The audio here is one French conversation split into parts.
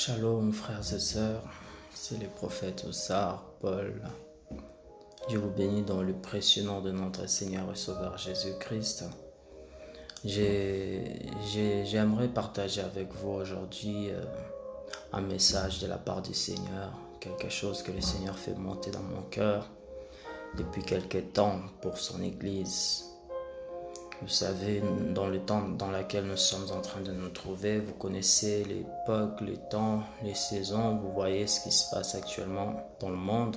Shalom frères et sœurs, c'est le prophète Ossar, Paul. Dieu vous bénit dans le précieux nom de notre Seigneur et Sauveur Jésus-Christ. J'aimerais partager avec vous aujourd'hui un message de la part du Seigneur, quelque chose que le Seigneur fait monter dans mon cœur depuis quelque temps pour son Église. Vous savez, dans le temps dans lequel nous sommes en train de nous trouver, vous connaissez l'époque, le temps, les saisons, vous voyez ce qui se passe actuellement dans le monde.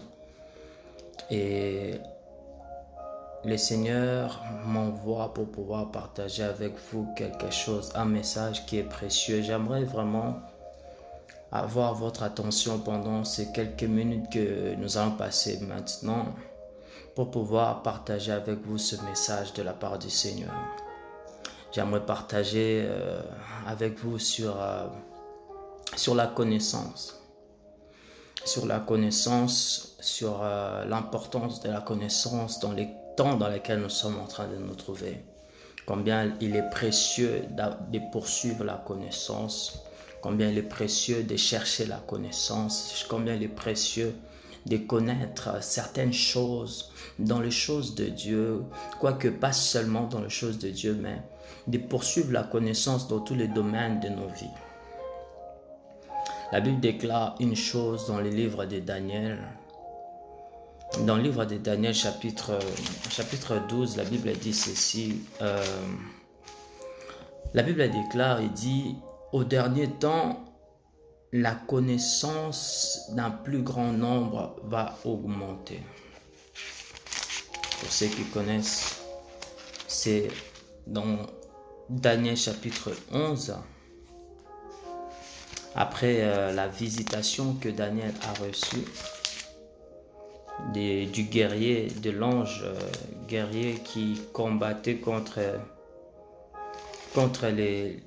Et le Seigneur m'envoie pour pouvoir partager avec vous quelque chose, un message qui est précieux. J'aimerais vraiment avoir votre attention pendant ces quelques minutes que nous allons passer maintenant, pour pouvoir partager avec vous ce message de la part du Seigneur. J'aimerais partager avec vous sur la connaissance. Sur l'importance de la connaissance dans les temps dans lesquels nous sommes en train de nous trouver. Combien il est précieux de poursuivre la connaissance. Combien il est précieux de chercher la connaissance. Combien il est précieux de connaître certaines choses dans les choses de Dieu, quoique pas seulement dans les choses de Dieu, mais de poursuivre la connaissance dans tous les domaines de nos vies. La Bible déclare une chose dans le livre de Daniel. Dans le livre de Daniel, chapitre 12, la Bible dit ceci. La Bible déclare et dit, au dernier temps, la connaissance d'un plus grand nombre va augmenter. Pour ceux qui connaissent, c'est dans Daniel chapitre 11. Après la visitation que Daniel a reçue du guerrier, de l'ange guerrier qui combattait contre les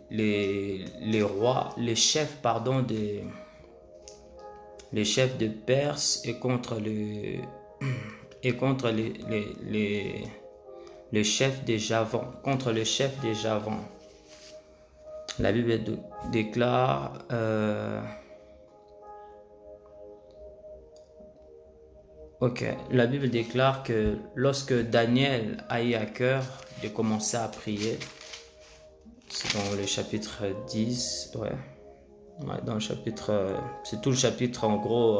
rois, les chefs de Perse et contre les chefs des Javans, contre le chef des Javans. La Bible déclare la Bible déclare que lorsque Daniel a eu à cœur de commencer à prier, c'est dans le chapitre 10, dans le chapitre, c'est tout le chapitre en gros,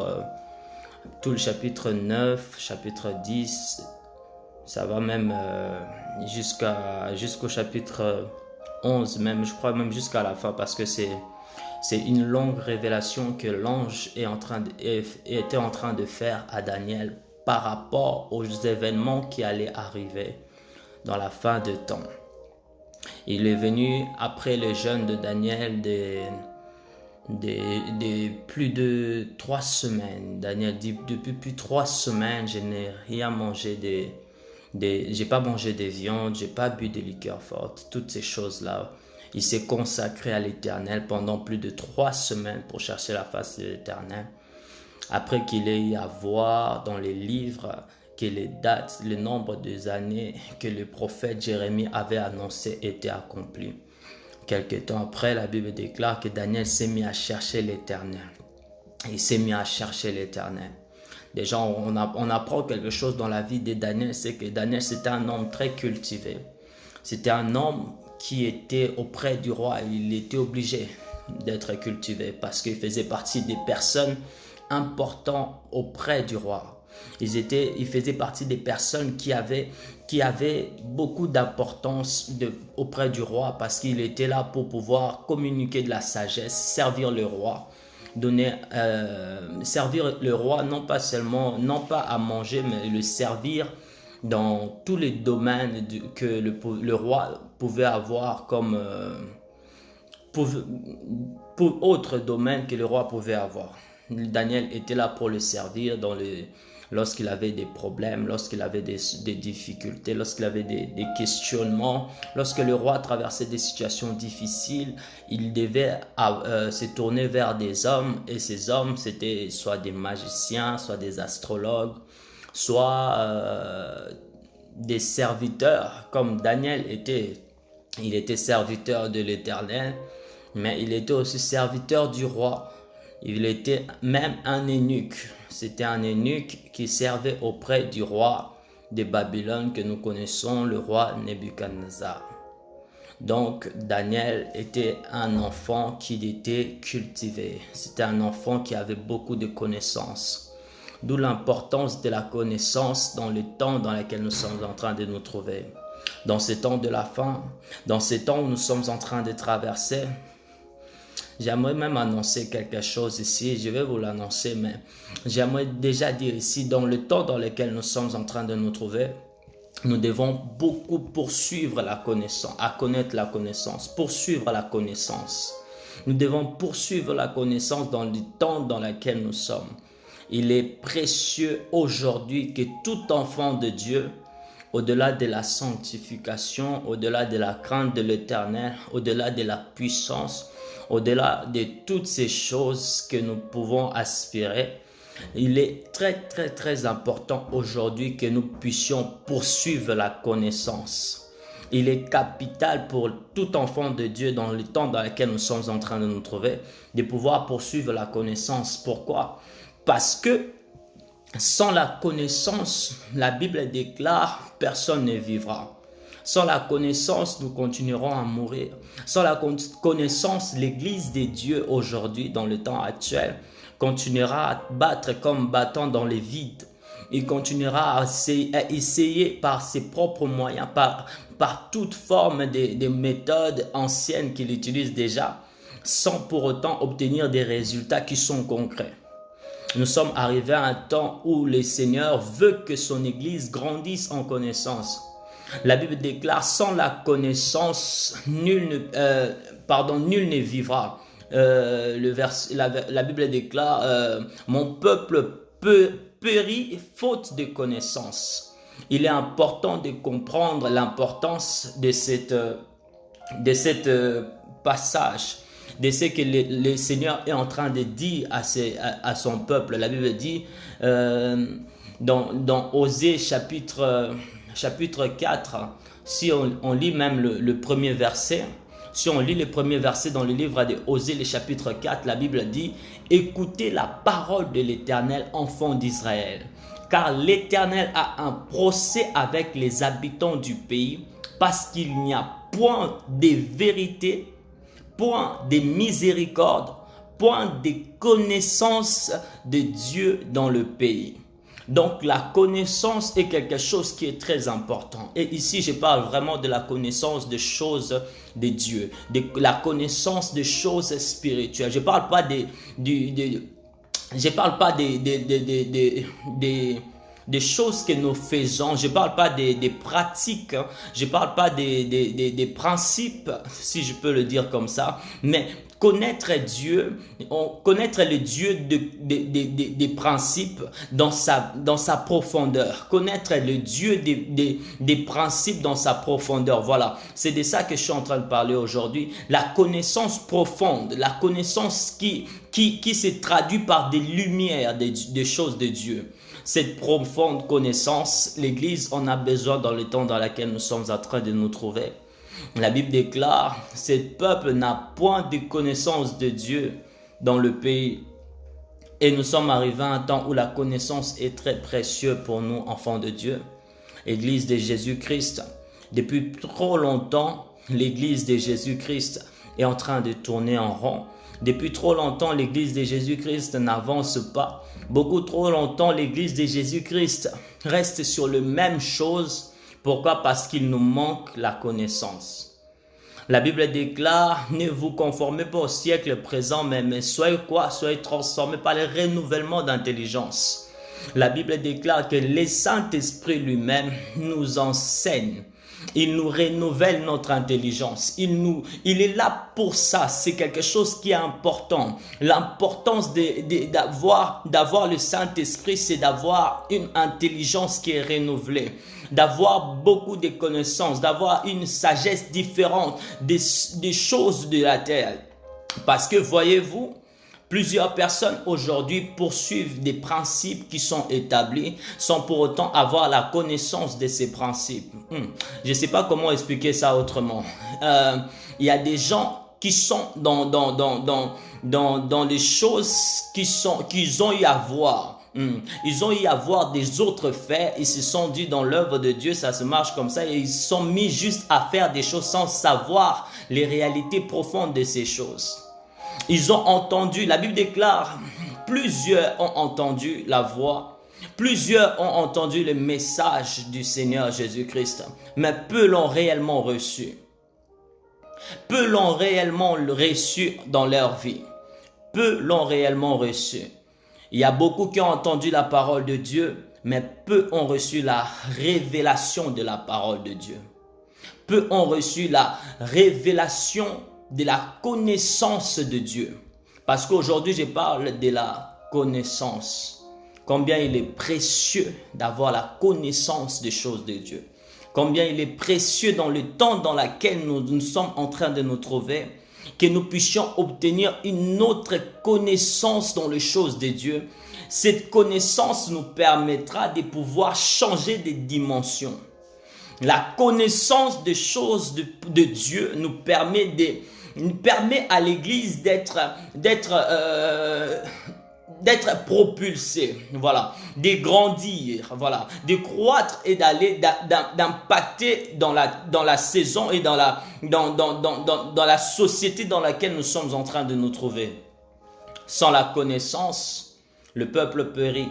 tout le chapitre 9, chapitre 10, ça va même jusqu'au chapitre 11, même, je crois même jusqu'à la fin, parce que c'est une longue révélation que l'ange était en train de faire à Daniel par rapport aux événements qui allaient arriver dans la fin de temps. Il est venu après le jeûne de Daniel de plus de 3 semaines. Daniel dit, depuis plus de 3 semaines, je n'ai rien mangé j'ai pas mangé de viande, j'ai pas bu de liqueur forte, toutes ces choses-là. Il s'est consacré à l'Éternel pendant plus de 3 semaines pour chercher la face de l'Éternel. Après qu'il ait eu à voir dans les livres que les dates, le nombre des années que le prophète Jérémie avait annoncé étaient accomplies. Quelque temps après, la Bible déclare que Daniel s'est mis à chercher l'Éternel. Il s'est mis à chercher l'Éternel. Déjà, on apprend quelque chose dans la vie de Daniel, c'est que Daniel, c'était un homme très cultivé. C'était un homme qui était auprès du roi. Il était obligé d'être cultivé parce qu'il faisait partie des personnes importantes auprès du roi. Il faisait partie des personnes qui avaient beaucoup d'importance auprès du roi parce qu'il était là pour pouvoir communiquer de la sagesse, servir le roi. Servir le roi, non pas à manger, mais le servir dans tous les domaines que le roi pouvait avoir comme pour autres domaines que le roi pouvait avoir. Daniel était là pour le servir lorsqu'il avait des problèmes, lorsqu'il avait des difficultés, lorsqu'il avait des questionnements, lorsque le roi traversait des situations difficiles, il devait se tourner vers des hommes, et ces hommes, c'était soit des magiciens, soit des astrologues, soit des serviteurs, comme Daniel était. Il était serviteur de l'Éternel, mais il était aussi serviteur du roi. Il était même un eunuque. C'était un eunuque qui servait auprès du roi de Babylone que nous connaissons, le roi Nebuchadnezzar. Donc Daniel était un enfant qui était cultivé. C'était un enfant qui avait beaucoup de connaissances. D'où l'importance de la connaissance dans le temps dans lequel nous sommes en train de nous trouver. Dans ces temps de la fin, dans ces temps où nous sommes en train de traverser, j'aimerais même annoncer quelque chose ici. Je vais vous l'annoncer, mais j'aimerais déjà dire ici, dans le temps dans lequel nous sommes en train de nous trouver, nous devons beaucoup poursuivre la connaissance, à connaître la connaissance, poursuivre la connaissance. Nous devons poursuivre la connaissance dans le temps dans lequel nous sommes. Il est précieux aujourd'hui que tout enfant de Dieu, au-delà de la sanctification, au-delà de la crainte de l'Éternel, au-delà de la puissance, au-delà de toutes ces choses que nous pouvons aspirer, il est très important aujourd'hui que nous puissions poursuivre la connaissance. Il est capital pour tout enfant de Dieu dans le temps dans lequel nous sommes en train de nous trouver, de pouvoir poursuivre la connaissance. Pourquoi? Parce que sans la connaissance, la Bible déclare, personne ne vivra. Sans la connaissance, nous continuerons à mourir. Sans la connaissance, l'Église des dieux aujourd'hui, dans le temps actuel, continuera à battre comme battant dans les vides. Il continuera à essayer par ses propres moyens, par toute forme de méthodes anciennes qu'il utilise déjà, sans pour autant obtenir des résultats qui sont concrets. Nous sommes arrivés à un temps où le Seigneur veut que son Église grandisse en connaissance. La Bible déclare, sans la connaissance, nul ne vivra. La Bible déclare, mon peuple périt faute de connaissance. Il est important de comprendre l'importance de cette passage, de ce que le Seigneur est en train de dire à son peuple. La Bible dit dans Osée chapitre 4, si on lit même le premier verset, si on lit le premier verset dans le livre de Osée, le chapitre 4, la Bible dit « Écoutez la parole de l'Éternel, enfants d'Israël, car l'Éternel a un procès avec les habitants du pays, parce qu'il n'y a point de vérité, point de miséricorde, point de connaissance de Dieu dans le pays. » Donc la connaissance est quelque chose qui est très important. Et ici, je parle vraiment de la connaissance des choses de Dieu, de la connaissance des choses spirituelles. Je ne parle pas des choses que nous faisons, je ne parle pas des pratiques, je ne parle pas des principes, si je peux le dire comme ça, mais connaître Dieu, connaître le Dieu des principes dans sa profondeur, connaître le Dieu des principes dans sa profondeur. Voilà, c'est de ça que je suis en train de parler aujourd'hui, la connaissance profonde, la connaissance qui se traduit par des lumières des choses de Dieu. Cette profonde connaissance, l'Église en a besoin dans le temps dans lequel nous sommes en train de nous trouver. La Bible déclare, ce peuple n'a point de connaissance de Dieu dans le pays. Et nous sommes arrivés à un temps où la connaissance est très précieuse pour nous, enfants de Dieu. Église de Jésus-Christ. Depuis trop longtemps, l'Église de Jésus-Christ est en train de tourner en rond. Depuis trop longtemps, l'Église de Jésus-Christ n'avance pas. Beaucoup trop longtemps, l'Église de Jésus-Christ reste sur les mêmes choses. Pourquoi? Parce qu'il nous manque la connaissance. La Bible déclare, ne vous conformez pas au siècle présent, mais soyez quoi? Soyez transformés par le renouvellement d'intelligence. La Bible déclare que le Saint-Esprit lui-même nous enseigne. Il nous renouvelle notre intelligence. Il est là pour ça. C'est quelque chose qui est important. L'importance d'avoir le Saint-Esprit, c'est d'avoir une intelligence qui est renouvelée, d'avoir beaucoup de connaissances, d'avoir une sagesse différente des choses de la terre. Parce que voyez-vous, plusieurs personnes aujourd'hui poursuivent des principes qui sont établis sans pour autant avoir la connaissance de ces principes. Je ne sais pas comment expliquer ça autrement. Il y a des gens dans les choses qu'ils ont eu à voir. Ils ont eu à voir des autres faits. Ils se sont dit dans l'œuvre de Dieu, ça se marche comme ça. Et ils se sont mis juste à faire des choses sans savoir les réalités profondes de ces choses. Ils ont entendu, la Bible déclare, plusieurs ont entendu la voix, plusieurs ont entendu le message du Seigneur Jésus-Christ, mais peu l'ont réellement reçu. Peu l'ont réellement reçu dans leur vie. Peu l'ont réellement reçu. Il y a beaucoup qui ont entendu la parole de Dieu, mais peu ont reçu la révélation de la parole de Dieu. Peu ont reçu la révélation de la connaissance de Dieu. Parce qu'aujourd'hui, je parle de la connaissance. Combien il est précieux d'avoir la connaissance des choses de Dieu. Combien il est précieux dans le temps dans lequel nous sommes en train de nous trouver, que nous puissions obtenir une autre connaissance dans les choses de Dieu. Cette connaissance nous permettra de pouvoir changer de dimension. La connaissance des choses de Dieu nous permet à l'Église d'être propulsé, voilà, de grandir, voilà, de croître et d'impacter dans la saison et dans la société dans laquelle nous sommes en train de nous trouver. Sans la connaissance, le peuple périt.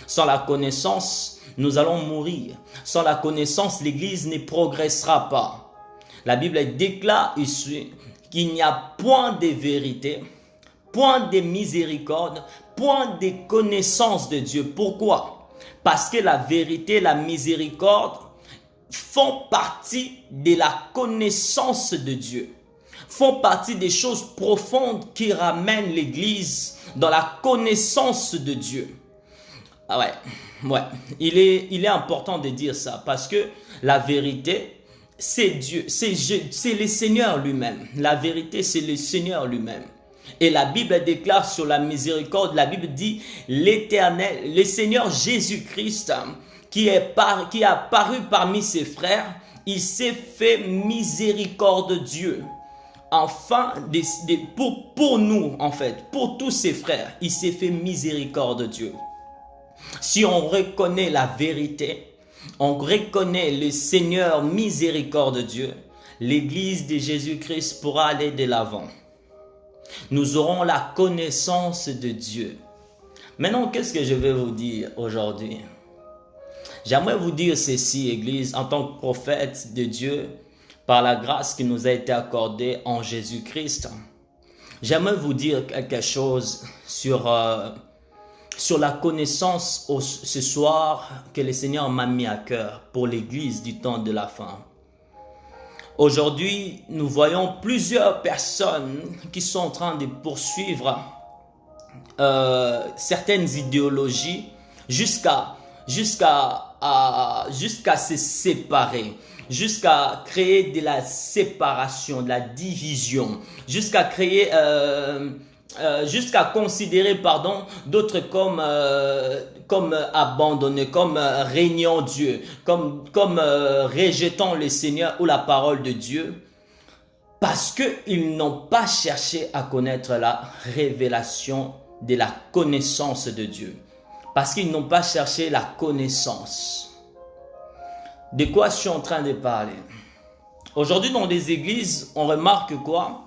Sans la connaissance, nous allons mourir. Sans la connaissance, l'Église ne progressera pas. La Bible déclare ici qu'il n'y a point de vérité, point de miséricorde, point de connaissance de Dieu. Pourquoi? Parce que la vérité, la miséricorde font partie de la connaissance de Dieu. Font partie des choses profondes qui ramènent l'Église dans la connaissance de Dieu. Ah ouais. Il est important de dire ça parce que la vérité, c'est Dieu, c'est le Seigneur lui-même. La vérité, c'est le Seigneur lui-même. Et la Bible déclare sur la miséricorde, la Bible dit l'Éternel, le Seigneur Jésus-Christ qui a apparu parmi ses frères, il s'est fait miséricorde Dieu. Enfin, pour nous en fait, pour tous ses frères, il s'est fait miséricorde Dieu. Si on reconnaît la vérité, on reconnaît le Seigneur miséricorde Dieu, l'Église de Jésus-Christ pourra aller de l'avant. Nous aurons la connaissance de Dieu. Maintenant, qu'est-ce que je vais vous dire aujourd'hui? J'aimerais vous dire ceci, Église, en tant que prophète de Dieu, par la grâce qui nous a été accordée en Jésus-Christ. J'aimerais vous dire quelque chose sur la connaissance ce soir que le Seigneur m'a mis à cœur pour l'Église du temps de la fin. Aujourd'hui, nous voyons plusieurs personnes qui sont en train de poursuivre certaines idéologies jusqu'à se séparer, jusqu'à créer de la séparation, de la division, jusqu'à créer, jusqu'à considérer, d'autres comme abandonnés, comme régnant Dieu, comme rejetant le Seigneur ou la parole de Dieu, parce qu'ils n'ont pas cherché à connaître la révélation de la connaissance de Dieu. Parce qu'ils n'ont pas cherché la connaissance. De quoi je suis en train de parler? Aujourd'hui, dans les églises, on remarque quoi?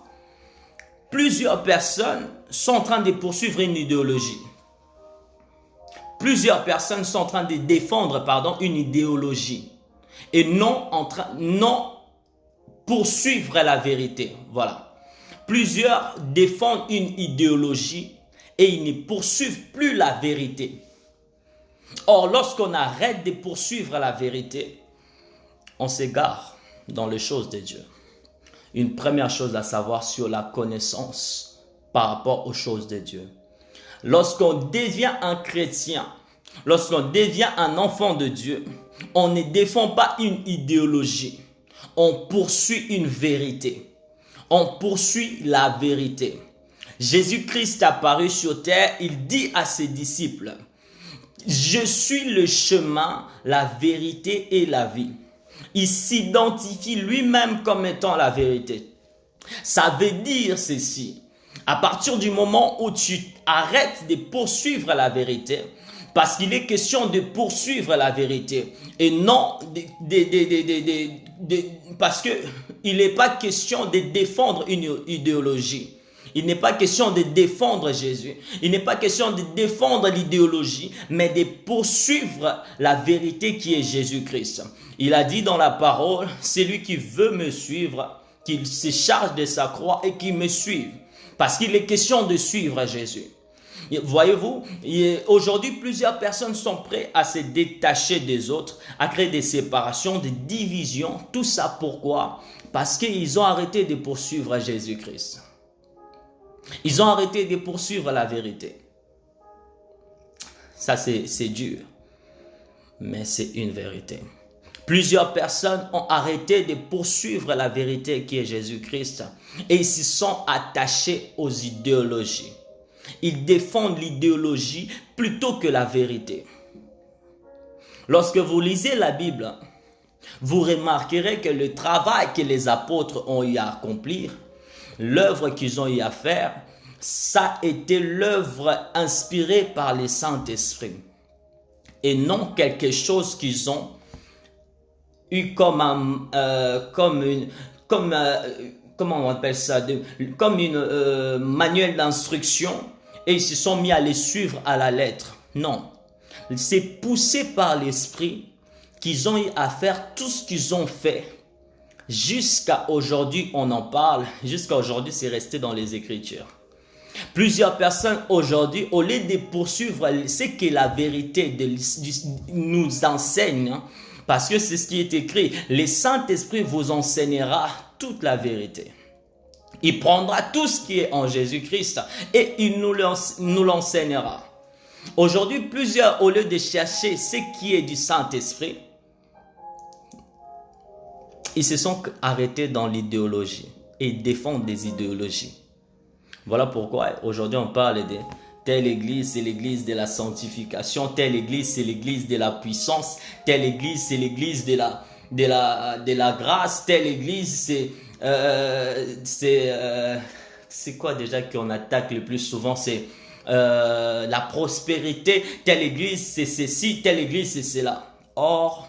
Plusieurs personnes sont en train de poursuivre une idéologie. Plusieurs personnes sont en train de défendre, une idéologie. Et non poursuivre la vérité. Voilà. Plusieurs défendent une idéologie et ils ne poursuivent plus la vérité. Or, lorsqu'on arrête de poursuivre la vérité, on s'égare dans les choses de Dieu. Une première chose à savoir sur la connaissance par rapport aux choses de Dieu. Lorsqu'on devient un chrétien, lorsqu'on devient un enfant de Dieu, on ne défend pas une idéologie. On poursuit une vérité. On poursuit la vérité. Jésus-Christ apparu sur terre, il dit à ses disciples, « Je suis le chemin, la vérité et la vie. » Il s'identifie lui-même comme étant la vérité. Ça veut dire ceci. À partir du moment où tu arrêtes de poursuivre la vérité, parce qu'il est question de poursuivre la vérité et non parce que il n'est pas question de défendre une idéologie. Il n'est pas question de défendre Jésus. Il n'est pas question de défendre l'idéologie, mais de poursuivre la vérité qui est Jésus-Christ. Il a dit dans la parole, celui qui veut me suivre, qu'il se charge de sa croix et qu'il me suive. Parce qu'il est question de suivre Jésus. Voyez-vous, aujourd'hui, plusieurs personnes sont prêtes à se détacher des autres, à créer des séparations, des divisions. Tout ça pourquoi? Parce qu'ils ont arrêté de poursuivre Jésus-Christ. Ils ont arrêté de poursuivre la vérité. Ça, c'est dur, mais c'est une vérité. Plusieurs personnes ont arrêté de poursuivre la vérité qui est Jésus-Christ et ils se sont attachés aux idéologies. Ils défendent l'idéologie plutôt que la vérité. Lorsque vous lisez la Bible, vous remarquerez que le travail que les apôtres ont eu à accomplir, l'œuvre qu'ils ont eu à faire, ça a été l'œuvre inspirée par le Saint-Esprit. Et non quelque chose qu'ils ont eu comment on appelle ça, comme une manuel d'instruction et ils se sont mis à les suivre à la lettre. Non, c'est poussé par l'Esprit qu'ils ont eu à faire tout ce qu'ils ont fait. Jusqu'à aujourd'hui, on en parle. Jusqu'à aujourd'hui, c'est resté dans les Écritures. Plusieurs personnes aujourd'hui, au lieu de poursuivre ce que la vérité nous enseigne, parce que c'est ce qui est écrit, le Saint-Esprit vous enseignera toute la vérité. Il prendra tout ce qui est en Jésus-Christ et il nous l'enseignera. Aujourd'hui, plusieurs, au lieu de chercher ce qui est du Saint-Esprit, ils se sont arrêtés dans l'idéologie et défendent des idéologies. Voilà pourquoi aujourd'hui on parle de telle église, c'est l'église de la sanctification, telle église, c'est l'église de la puissance, telle église, c'est l'église de la grâce, telle église, c'est quoi déjà qu'on attaque le plus souvent, c'est la prospérité, telle église, c'est ceci, telle église, c'est cela. Or,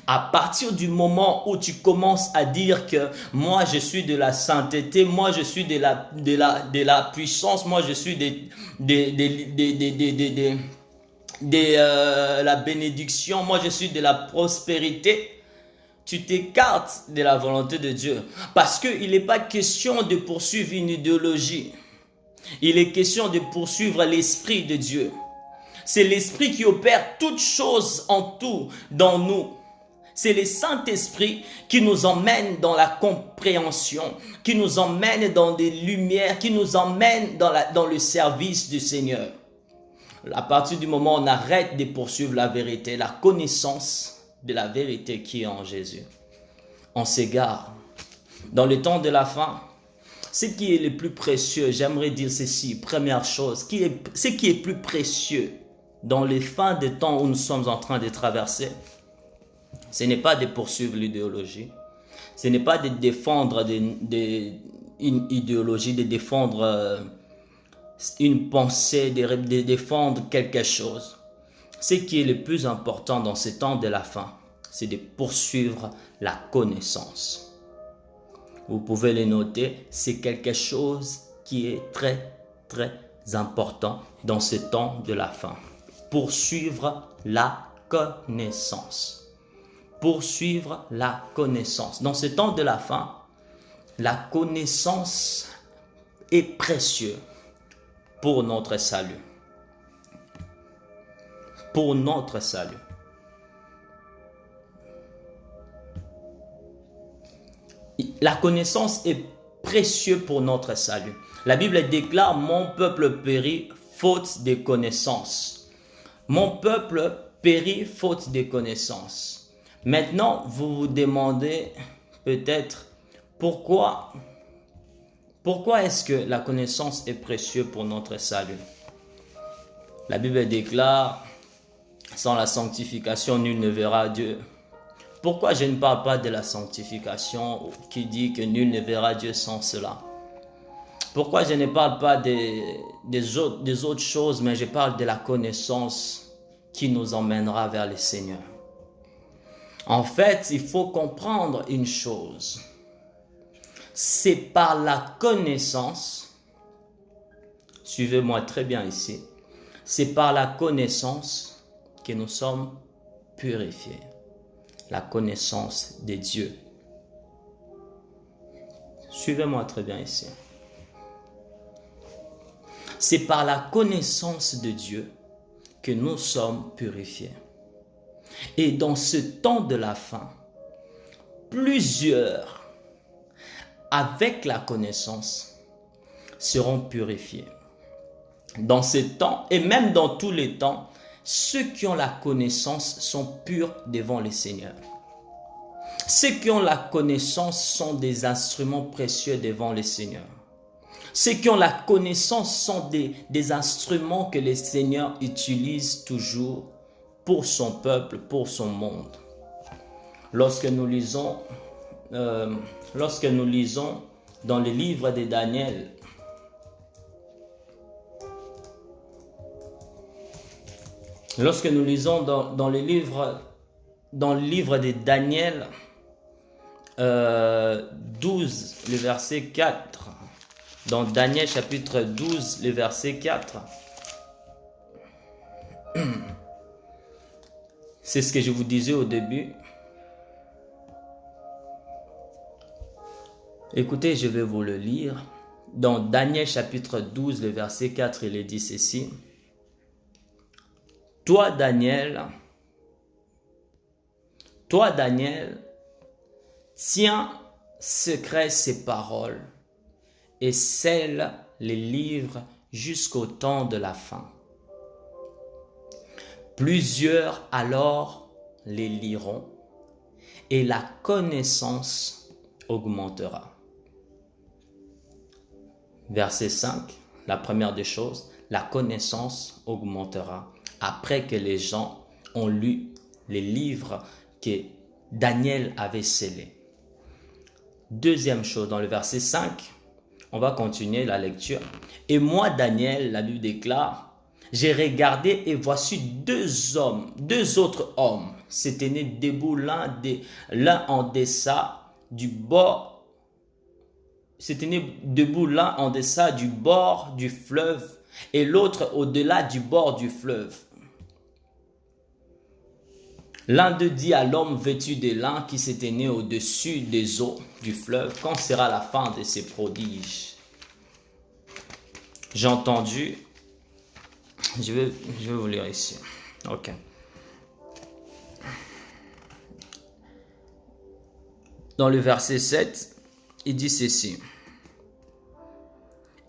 à partir du moment où tu commences à dire que moi je suis de la sainteté, moi je suis de la puissance, moi je suis la bénédiction, moi je suis de la prospérité, tu t'écartes de la volonté de Dieu. Parce qu'il n'est pas question de poursuivre une idéologie. Il est question de poursuivre l'Esprit de Dieu. C'est l'Esprit qui opère toutes choses en tout dans nous. C'est le Saint-Esprit qui nous emmène dans la compréhension, qui nous emmène dans des lumières, qui nous emmène dans le service du Seigneur. À partir du moment où on arrête de poursuivre la vérité, la connaissance de la vérité qui est en Jésus, on s'égare. Dans le temps de la fin, ce qui est le plus précieux, j'aimerais dire ceci, première chose, ce qui est plus précieux dans les fins des temps où nous sommes en train de traverser, ce n'est pas de poursuivre l'idéologie, ce n'est pas de défendre une idéologie, de défendre une pensée, de défendre quelque chose. Ce qui est le plus important dans ces temps de la fin, c'est de poursuivre la connaissance. Vous pouvez le noter, c'est quelque chose qui est très, très important dans ces temps de la fin. Poursuivre la connaissance. Poursuivre la connaissance. Dans ce temps de la fin, la connaissance est précieuse pour notre salut. Pour notre salut. La connaissance est précieuse pour notre salut. La Bible déclare, mon peuple périt faute de connaissance. Mon peuple périt faute de connaissance. Maintenant, vous vous demandez peut-être pourquoi est-ce que la connaissance est précieuse pour notre salut? La Bible déclare, sans la sanctification, nul ne verra Dieu. Pourquoi je ne parle pas de la sanctification qui dit que nul ne verra Dieu sans cela? Pourquoi je ne parle pas des autres choses, mais je parle de la connaissance qui nous emmènera vers le Seigneur? En fait, il faut comprendre une chose. C'est par la connaissance, suivez-moi très bien ici, c'est par la connaissance que nous sommes purifiés. La connaissance de Dieu. Suivez-moi très bien ici. C'est par la connaissance de Dieu que nous sommes purifiés. Et dans ce temps de la fin, plusieurs, avec la connaissance, seront purifiés. Dans ce temps, et même dans tous les temps, ceux qui ont la connaissance sont purs devant le Seigneur. Ceux qui ont la connaissance sont des instruments précieux devant le Seigneur. Ceux qui ont la connaissance sont des instruments que le Seigneur utilise toujours pour son peuple, pour son monde. Lorsque nous lisons dans le livre de Daniel, lorsque nous lisons dans le livre de Daniel 12, le verset 4, dans Daniel chapitre 12, le verset 4, c'est ce que je vous disais au début. Écoutez, je vais vous le lire. Dans Daniel chapitre 12, le verset 4, il est dit ceci. Toi, Daniel, tiens secret ces paroles et scelle les livres jusqu'au temps de la fin. Plusieurs alors les liront et la connaissance augmentera. Verset 5, la première des choses, la connaissance augmentera. Après que les gens ont lu les livres que Daniel avait scellés. Deuxième chose, dans le verset 5, on va continuer la lecture. Et moi, Daniel, la Bible déclare, j'ai regardé et voici deux autres hommes se tenaient debout, l'un en deçà du bord, du fleuve et l'autre au-delà du bord du fleuve. L'un d'eux dit à l'homme vêtu de lin qui se tenait au-dessus des eaux du fleuve, quand sera la fin de ces prodiges? J'ai entendu, je vais vous lire ici. Ok. Dans le verset 7, il dit ceci.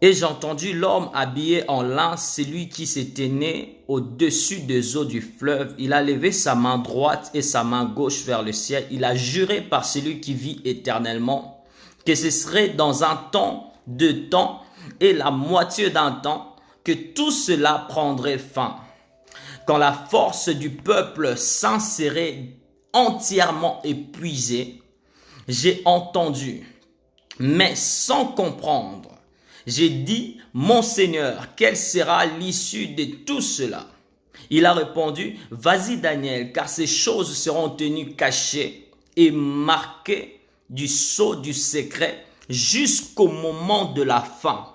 Et j'ai entendu l'homme habillé en lin, celui qui se tenait au-dessus des eaux du fleuve. Il a levé sa main droite et sa main gauche vers le ciel. Il a juré par celui qui vit éternellement que ce serait dans un temps, 2 temps et la moitié d'un temps que tout cela prendrait fin. Quand la force du peuple s'en serait entièrement épuisée, j'ai entendu, mais sans comprendre. J'ai dit, mon Seigneur, quelle sera l'issue de tout cela? Il a répondu, vas-y Daniel, car ces choses seront tenues cachées et marquées du sceau du secret jusqu'au moment de la fin.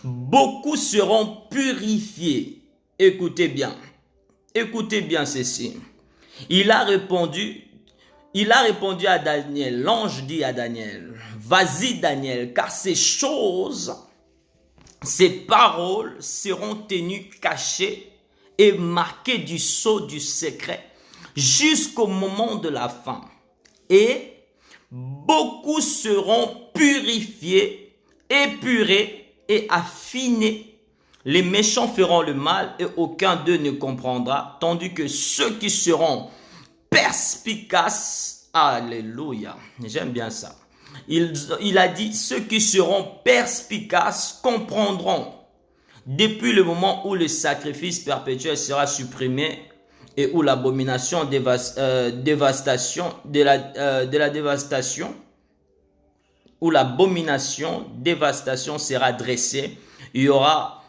Beaucoup seront purifiés. Écoutez bien ceci. Il a répondu à Daniel, l'ange dit à Daniel, vas-y Daniel, car ces paroles seront tenues cachées et marquées du sceau du secret jusqu'au moment de la fin. Et beaucoup seront purifiés, épurés et affinés. Les méchants feront le mal et aucun d'eux ne comprendra, tandis que ceux qui seront perspicaces, alléluia, j'aime bien ça. Il a dit, ceux qui seront perspicaces comprendront. Depuis le moment où le sacrifice perpétuel sera supprimé et où l'abomination dévastation de la dévastation, où l'abomination dévastation sera dressée, il y aura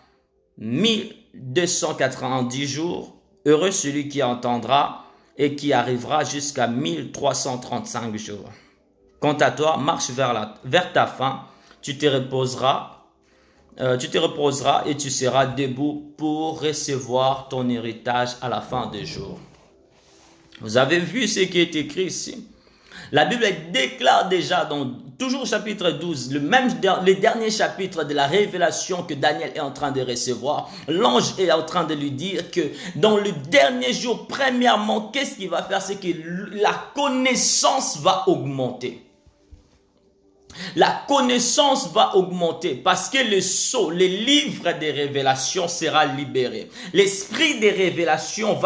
1290 jours. Heureux celui qui entendra et qui arrivera jusqu'à 1335 jours. Quant à toi, marche vers ta fin, tu te reposeras et tu seras debout pour recevoir ton héritage à la fin des jours. Vous avez vu ce qui est écrit ici? La Bible déclare déjà dans toujours chapitre 12, le dernier chapitre de la révélation que Daniel est en train de recevoir. L'ange est en train de lui dire que dans le dernier jour, premièrement, qu'est-ce qu'il va faire? C'est que la connaissance va augmenter. La connaissance va augmenter parce que le livre des révélations sera libéré. L'esprit des révélations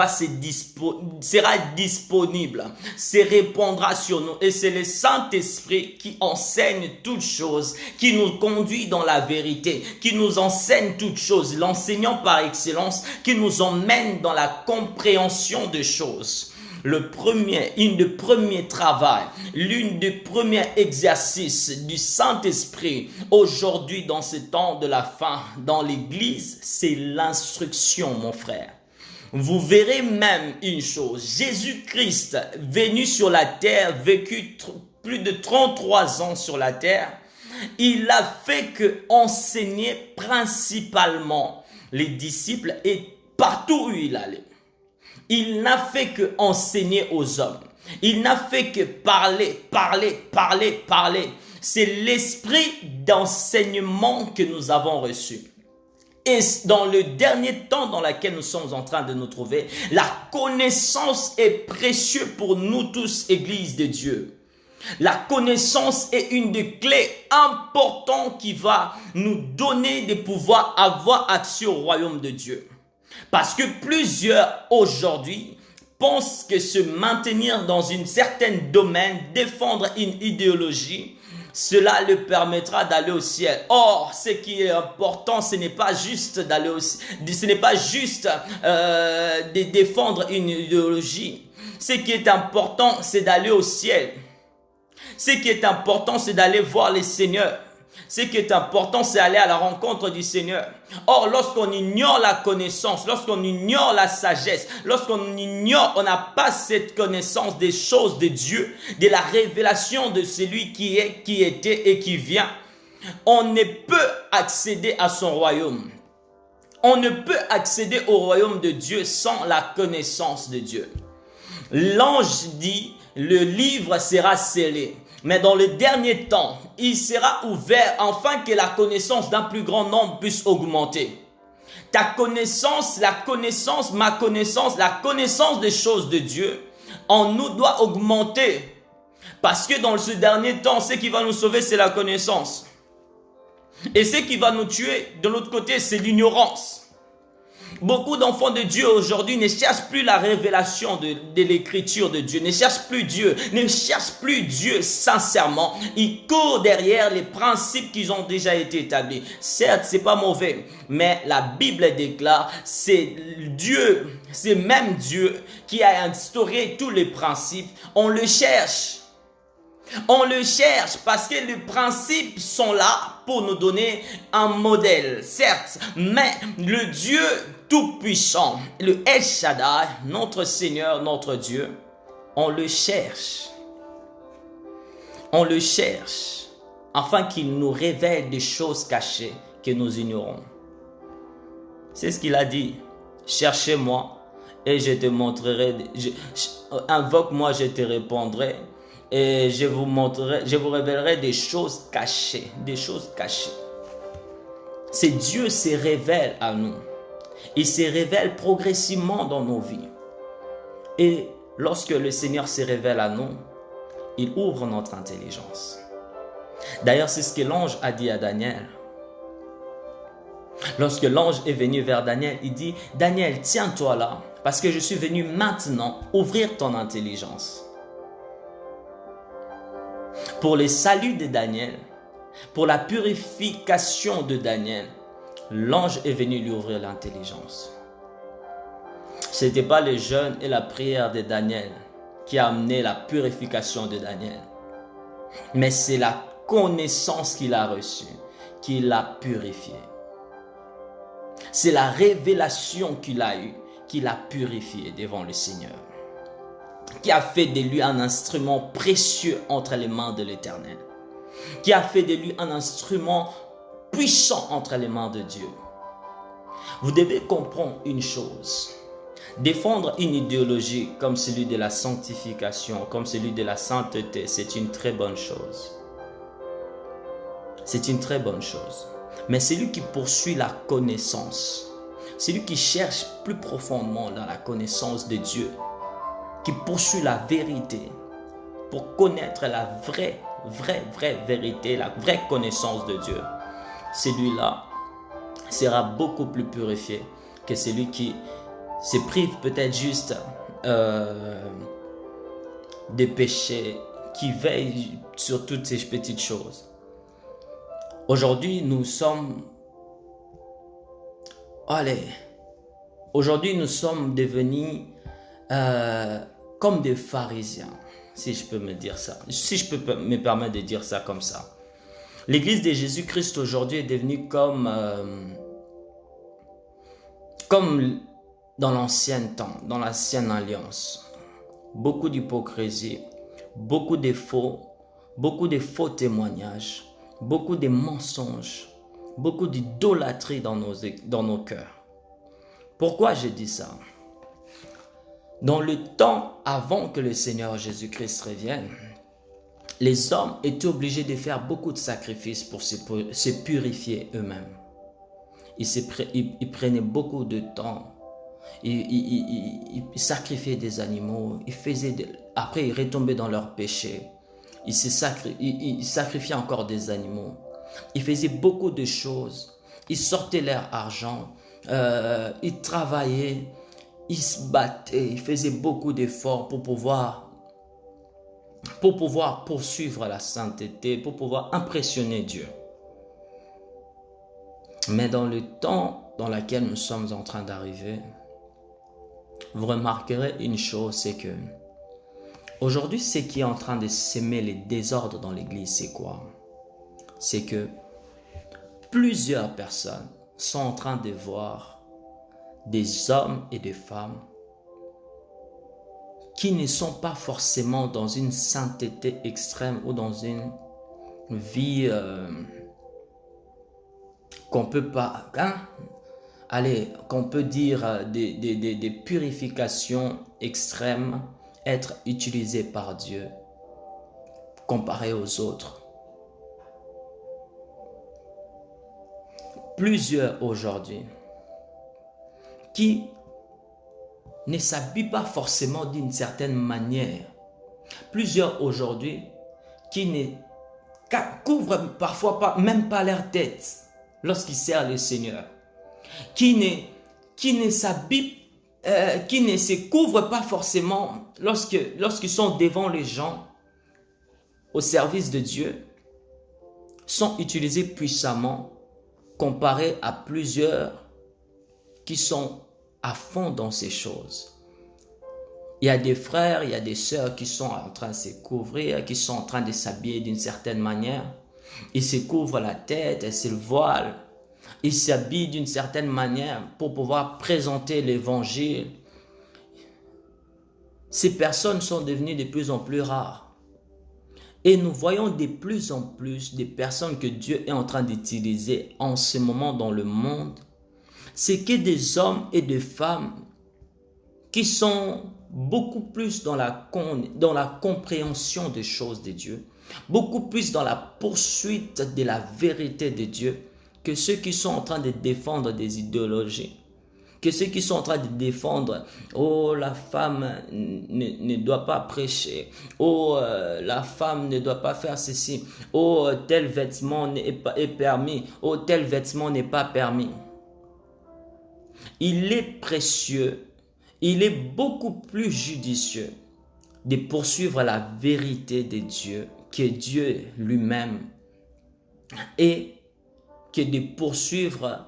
sera disponible, se répandra sur nous. Et c'est le Saint-Esprit qui enseigne toutes choses, qui nous conduit dans la vérité, qui nous enseigne toutes choses. L'enseignant par excellence qui nous emmène dans la compréhension des choses. Une des premiers travaux, l'une des premiers exercices du Saint-Esprit aujourd'hui dans ce temps de la fin dans l'Église, c'est l'instruction, mon frère. Vous verrez même une chose, Jésus-Christ venu sur la terre, vécu plus de 33 ans sur la terre, il a fait que enseigner principalement les disciples et partout où il allait. Il n'a fait que enseigner aux hommes. Il n'a fait que parler. C'est l'esprit d'enseignement que nous avons reçu. Et dans le dernier temps dans lequel nous sommes en train de nous trouver, la connaissance est précieuse pour nous tous, Église de Dieu. La connaissance est une des clés importantes qui va nous donner de pouvoir avoir accès au royaume de Dieu. Parce que plusieurs aujourd'hui pensent que se maintenir dans un certain domaine, défendre une idéologie, cela leur permettra d'aller au ciel. Or, ce qui est important, ce n'est pas juste d'aller au ciel, ce n'est pas juste de défendre une idéologie. Ce qui est important, c'est d'aller au ciel. Ce qui est important, c'est d'aller voir le Seigneur. Ce qui est important, c'est aller à la rencontre du Seigneur. Or, lorsqu'on ignore la connaissance, lorsqu'on ignore la sagesse, lorsqu'on ignore, on n'a pas cette connaissance des choses de Dieu, de la révélation de celui qui est, qui était et qui vient, on ne peut accéder à son royaume. On ne peut accéder au royaume de Dieu sans la connaissance de Dieu. L'ange dit, le livre sera scellé. Mais dans le dernier temps, il sera ouvert afin que la connaissance d'un plus grand nombre puisse augmenter. Ta connaissance, la connaissance, ma connaissance, la connaissance des choses de Dieu en nous doit augmenter. Parce que dans ce dernier temps, ce qui va nous sauver, c'est la connaissance. Et ce qui va nous tuer, de l'autre côté, c'est l'ignorance. Beaucoup d'enfants de Dieu aujourd'hui ne cherchent plus la révélation de l'écriture de Dieu, ne cherchent plus Dieu, ne cherchent plus Dieu sincèrement. Ils courent derrière les principes qui ont déjà été établis. Certes, c'est pas mauvais, mais la Bible déclare, c'est Dieu, c'est même Dieu qui a instauré tous les principes. On le cherche. On le cherche parce que les principes sont là pour nous donner un modèle, certes, mais le Dieu tout-puissant, le El Shaddai, notre Seigneur, notre Dieu, on le cherche. On le cherche afin qu'il nous révèle des choses cachées que nous ignorons. C'est ce qu'il a dit. Cherchez-moi et je te montrerai. Invoque-moi, je te répondrai. Et je vous révélerai des choses cachées, des choses cachées. C'est Dieu se révèle à nous. Il se révèle progressivement dans nos vies. Et lorsque le Seigneur se révèle à nous, il ouvre notre intelligence. D'ailleurs, c'est ce que l'ange a dit à Daniel. Lorsque l'ange est venu vers Daniel, il dit, Daniel, tiens-toi là, parce que je suis venu maintenant ouvrir ton intelligence. Pour le salut de Daniel, pour la purification de Daniel, l'ange est venu lui ouvrir l'intelligence. Ce n'était pas le jeûne et la prière de Daniel qui a amené la purification de Daniel, mais c'est la connaissance qu'il a reçue qui l'a purifié. C'est la révélation qu'il a eue qui l'a purifié devant le Seigneur, qui a fait de lui un instrument précieux entre les mains de l'Éternel, qui a fait de lui un instrument puissant entre les mains de Dieu. Vous devez comprendre une chose. Défendre une idéologie comme celui de la sanctification, comme celui de la sainteté, c'est une très bonne chose. C'est une très bonne chose. Mais celui qui poursuit la connaissance, celui qui cherche plus profondément dans la connaissance de Dieu, qui poursuit la vérité pour connaître la vraie vérité, la vraie connaissance de Dieu, celui-là sera beaucoup plus purifié que celui qui se prive peut-être juste des péchés, qui veille sur toutes ces petites choses. Aujourd'hui, nous sommes devenus comme des pharisiens, si je peux me dire ça, si je peux me permettre de dire ça comme ça. L'église de Jésus-Christ aujourd'hui est devenue comme dans l'ancien temps, dans l'ancienne alliance. Beaucoup d'hypocrisie, beaucoup de faux témoignages, beaucoup de mensonges, beaucoup d'idolâtrie dans nos cœurs. Pourquoi je dis ça? Dans le temps avant que le Seigneur Jésus-Christ revienne, les hommes étaient obligés de faire beaucoup de sacrifices pour se purifier eux-mêmes. Ils prenaient beaucoup de temps. Ils sacrifiaient des animaux. Après, ils retombaient dans leur péché. Ils sacrifiaient encore des animaux. Ils faisaient beaucoup de choses. Ils sortaient leur argent. Ils travaillaient. Ils se battaient. Ils faisaient beaucoup d'efforts pour pouvoir poursuivre la sainteté, pour pouvoir impressionner Dieu. Mais dans le temps dans lequel nous sommes en train d'arriver, vous remarquerez une chose, c'est que aujourd'hui, ce qui est en train de semer les désordres dans l'église, c'est quoi? C'est que plusieurs personnes sont en train de voir des hommes et des femmes qui ne sont pas forcément dans une sainteté extrême ou dans une vie qu'on peut pas, qu'on peut dire des purifications extrêmes, être utilisées par Dieu comparé aux autres. Plusieurs aujourd'hui qui ne s'habillent pas forcément d'une certaine manière. Plusieurs aujourd'hui qui ne couvrent parfois même pas leur tête lorsqu'ils servent le Seigneur. Qui ne se couvrent pas forcément lorsqu'ils sont devant les gens au service de Dieu, sont utilisés puissamment comparé à plusieurs qui sont à fond dans ces choses. Il y a des frères, il y a des sœurs qui sont en train de se couvrir, qui sont en train de s'habiller d'une certaine manière. Ils se couvrent la tête, ils se voilent. Ils s'habillent d'une certaine manière pour pouvoir présenter l'évangile. Ces personnes sont devenues de plus en plus rares. Et nous voyons de plus en plus des personnes que Dieu est en train d'utiliser en ce moment dans le monde. C'est que des hommes et des femmes qui sont beaucoup plus dans la compréhension des choses de Dieu, beaucoup plus dans la poursuite de la vérité de Dieu, que ceux qui sont en train de défendre des idéologies, que ceux qui sont en train de défendre « Oh, la femme ne doit pas prêcher. Oh, la femme ne doit pas faire ceci. Oh, tel vêtement est permis. Oh, tel vêtement n'est pas permis. » Il est précieux, il est beaucoup plus judicieux de poursuivre la vérité de Dieu, que Dieu lui-même, et que de poursuivre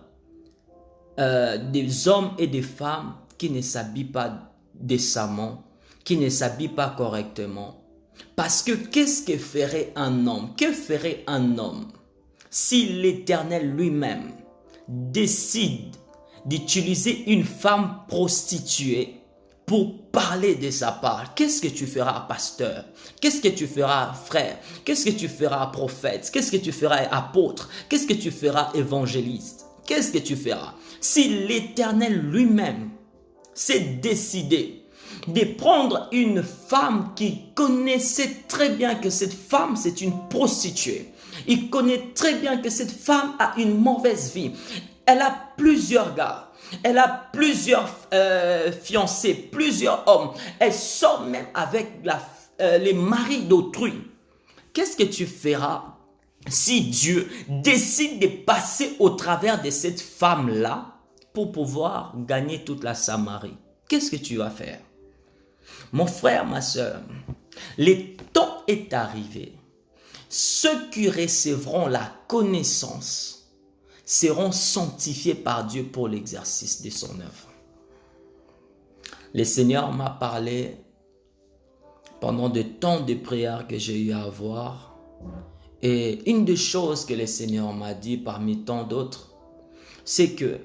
des hommes et des femmes qui ne s'habille pas décemment, qui ne s'habille pas correctement. Parce que qu'est-ce que ferait un homme? Que ferait un homme si l'Éternel lui-même décide d'utiliser une femme prostituée pour parler de sa part? Qu'est-ce que tu feras, pasteur? Qu'est-ce que tu feras, frère? Qu'est-ce que tu feras, prophète? Qu'est-ce que tu feras, apôtre? Qu'est-ce que tu feras, évangéliste? Qu'est-ce que tu feras si l'Éternel lui-même s'est décidé de prendre une femme qui connaissait très bien que cette femme, c'est une prostituée. Il connaît très bien que cette femme a une mauvaise vie. Elle a plusieurs gars. Elle a plusieurs fiancés, plusieurs hommes. Elle sort même avec les maris d'autrui. Qu'est-ce que tu feras si Dieu décide de passer au travers de cette femme-là pour pouvoir gagner toute la Samarie? Qu'est-ce que tu vas faire? Mon frère, ma soeur, le temps est arrivé. Ceux qui recevront la connaissance seront sanctifiés par Dieu pour l'exercice de son œuvre. Le Seigneur m'a parlé pendant de temps de prières que j'ai eu à avoir. Et une des choses que le Seigneur m'a dit parmi tant d'autres, c'est que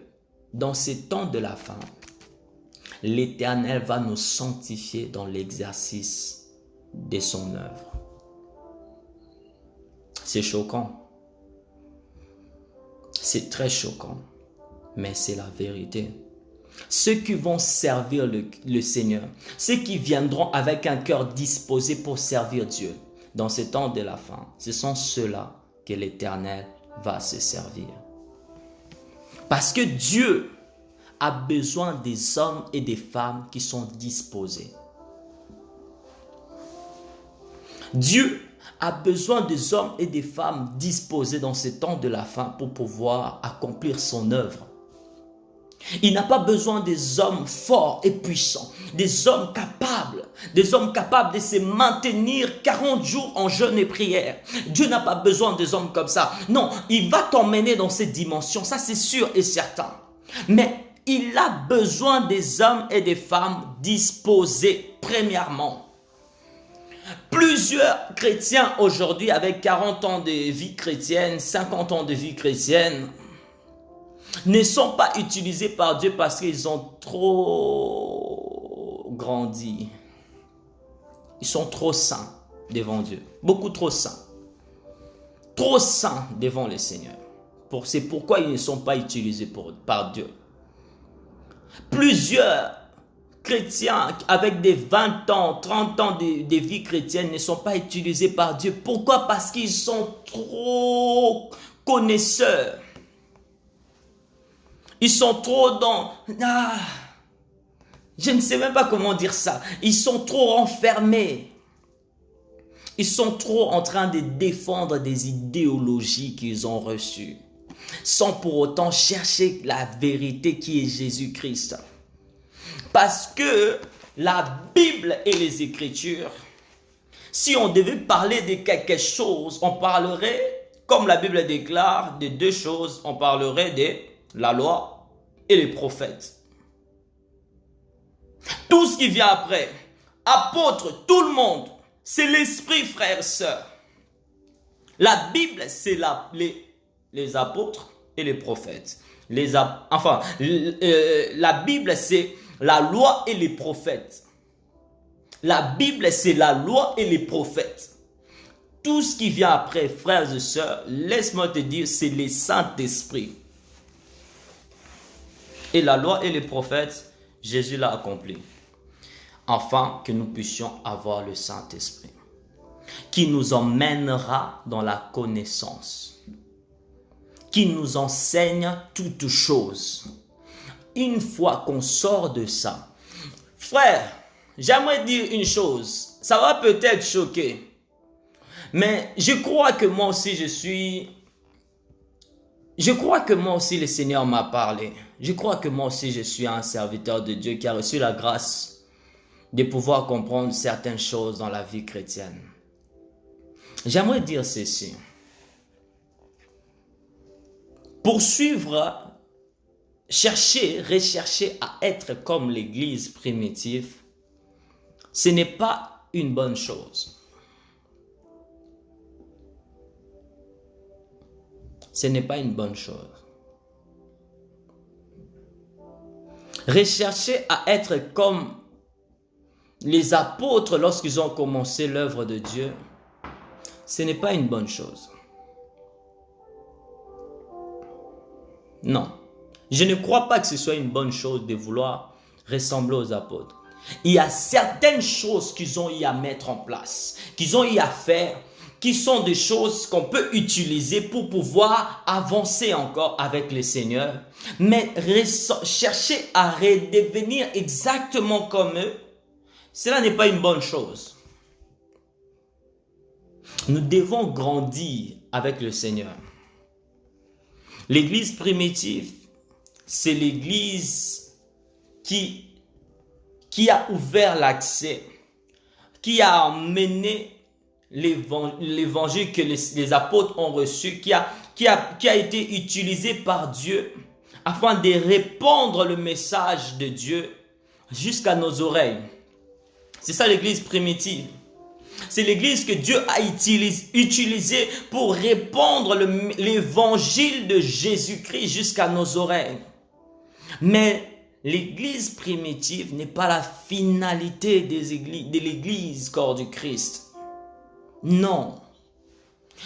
dans ces temps de la fin, l'Éternel va nous sanctifier dans l'exercice de son œuvre. C'est choquant. C'est très choquant. Mais c'est la vérité. Ceux qui vont servir le Seigneur, ceux qui viendront avec un cœur disposé pour servir Dieu dans ces temps de la fin, ce sont ceux-là que l'Éternel va se servir. Parce que Dieu a besoin des hommes et des femmes qui sont disposés. Dieu a besoin des hommes et des femmes disposés dans ces temps de la fin pour pouvoir accomplir son œuvre. Il n'a pas besoin des hommes forts et puissants, des hommes capables de se maintenir 40 jours en jeûne et prière. Dieu n'a pas besoin des hommes comme ça. Non, il va t'emmener dans cette dimension, ça c'est sûr et certain. Mais il a besoin des hommes et des femmes disposés premièrement. Plusieurs chrétiens aujourd'hui avec 40 ans de vie chrétienne, 50 ans de vie chrétienne, ne sont pas utilisés par Dieu parce qu'ils ont trop grandi. Ils sont trop saints devant Dieu. Beaucoup trop saints. Trop saints devant le Seigneur. C'est pourquoi ils ne sont pas utilisés par Dieu. Plusieurs chrétiens avec des 20 ans, 30 ans de vie chrétienne ne sont pas utilisés par Dieu. Pourquoi? Parce qu'ils sont trop connaisseurs. Ils sont trop dans... je ne sais même pas comment dire ça. Ils sont trop renfermés. Ils sont trop en train de défendre des idéologies qu'ils ont reçues, sans pour autant chercher la vérité qui est Jésus-Christ. Parce que la Bible et les Écritures, si on devait parler de quelque chose, on parlerait, comme la Bible déclare, de deux choses. On parlerait de la loi et les prophètes. Tout ce qui vient après, apôtres, tout le monde, c'est l'esprit, frères et sœurs. La Bible, c'est les apôtres et les prophètes. La Bible, c'est la loi et les prophètes. La Bible, c'est la loi et les prophètes. Tout ce qui vient après, frères et sœurs, laisse-moi te dire, c'est le Saint-Esprit. Et la loi et les prophètes, Jésus l'a accompli. Afin que nous puissions avoir le Saint-Esprit, qui nous emmènera dans la connaissance, qui nous enseigne toutes choses. Une fois qu'on sort de ça, frère, j'aimerais dire une chose, ça va peut-être choquer, mais je crois que moi aussi le Seigneur m'a parlé. Je crois que moi aussi je suis un serviteur de Dieu qui a reçu la grâce de pouvoir comprendre certaines choses dans la vie chrétienne. J'aimerais dire ceci. Pour suivre rechercher à être comme l'église primitive, ce n'est pas une bonne chose. Ce n'est pas une bonne chose. Rechercher à être comme les apôtres lorsqu'ils ont commencé l'œuvre de Dieu, ce n'est pas une bonne chose. Non. Je ne crois pas que ce soit une bonne chose de vouloir ressembler aux apôtres. Il y a certaines choses qu'ils ont eu à mettre en place, qu'ils ont eu à faire, qui sont des choses qu'on peut utiliser pour pouvoir avancer encore avec le Seigneur. Mais chercher à redevenir exactement comme eux, cela n'est pas une bonne chose. Nous devons grandir avec le Seigneur. L'église primitive, c'est l'église qui a ouvert l'accès, qui a emmené l'évangile que les apôtres ont reçu, qui a été utilisé par Dieu afin de répandre le message de Dieu jusqu'à nos oreilles. C'est ça l'église primitive. C'est l'église que Dieu a utilisée pour répandre l'évangile de Jésus-Christ jusqu'à nos oreilles. Mais l'église primitive n'est pas la finalité de l'église corps du Christ. Non.